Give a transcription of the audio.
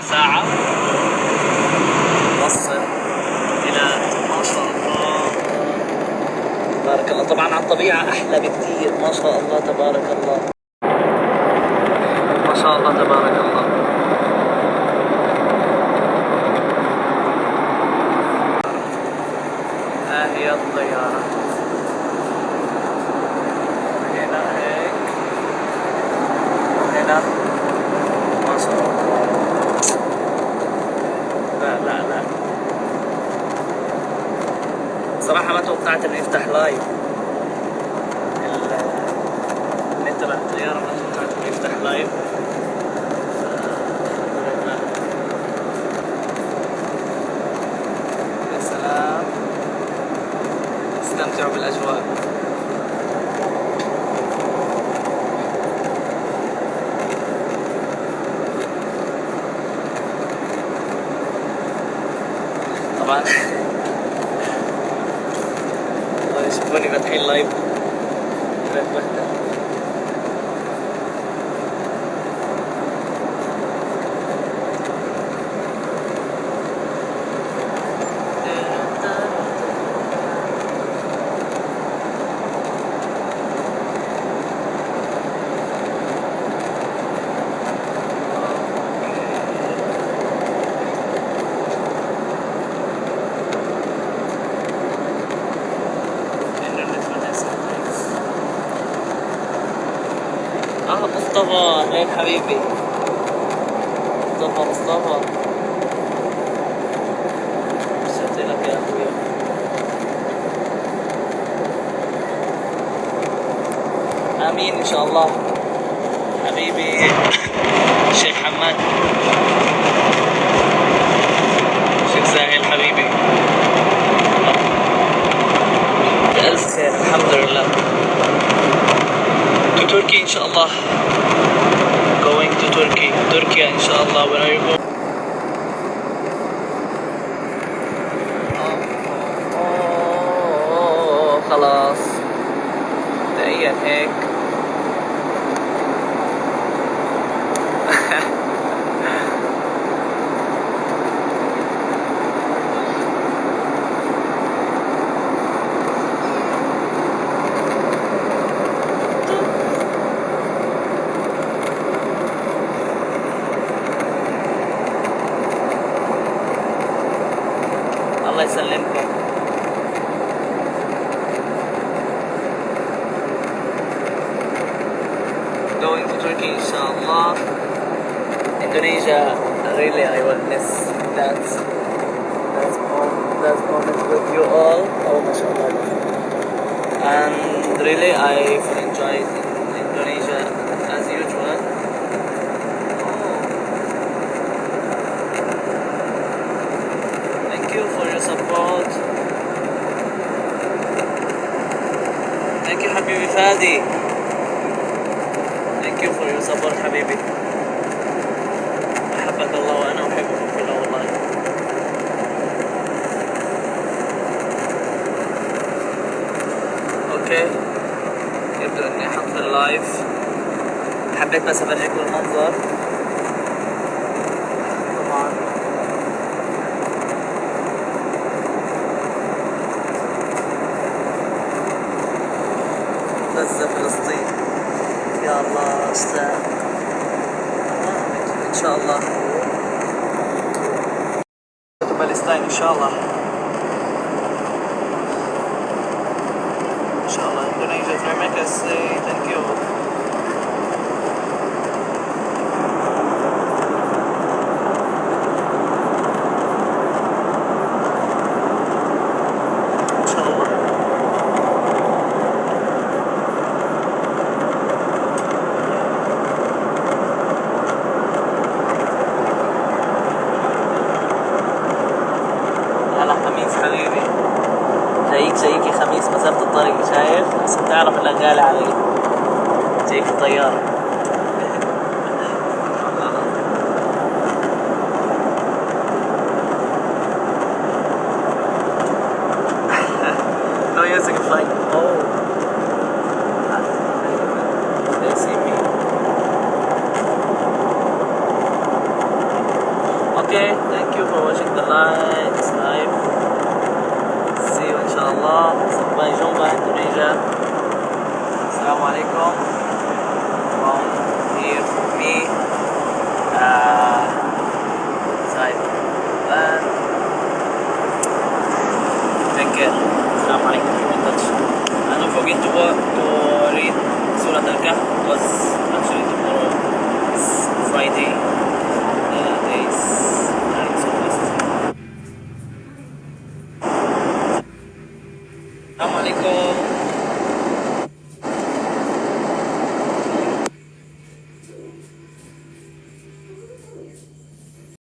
ساعة نوصل إلى ما شاء الله تبارك الله. طبعا على الطبيعة أحلى بكتير ما شاء الله تبارك الله ما شاء الله تبارك الله. ها هي الطيارة هنا هيك هنا ما شاء الله. لا صراحة ما توقعت انه يفتح لايف النت تبع الطيارة، ما توقعت انه يفتح لايف. يا سلام استمتعوا بالاجواء. طبعا يشوفوني فاتحين لايف بتبهدل. مصطفى اهلين حبيبي مصطفى رسلت لك يا اخوي. امين ان شاء الله حبيبي الشيخ حماد الشيخ ساهل حبيبي بألف خير الحمد لله. To Turkey إن شاء الله. Going to Turkey. تركيا إن شاء الله. When are you going? خلاص مبدئيا هيك الله يسلمكم. Going to Turkey inshallah. Indonesia, really I will miss that moment with you all. Oh mashallah. And really I've enjoyed Indonesia as usual. Thank you for your support. Thank you حبيبي فادي. Thank you for your support حبيبي. أحبك الله وأنا أحبكم في الله والله. اوكي يبدو اني احط اللايف. حبيت بس افرجيكم المنظر. طبعا غزة فلسطين يا الله اشتاق ان شاء الله. فلسطين ان شاء الله ان شاء الله. Indonesia is make us say thank you. حبيبي جايك خميس مسافة الطريق شايف عشان تعرف انها غالي علي. جايك الطيارة. No using a flight. Oh. They see me. Okay, thank you for watching the live. See you inshallah. Sampai jumpa Indonesia. Assalamualaikum from here from me. Side and take care. Assalamualaikum. Keep in touch. And don't forget to read Surah Al-Kahf because actually tomorrow is Friday. The day is running so fast. Assalamualaikum.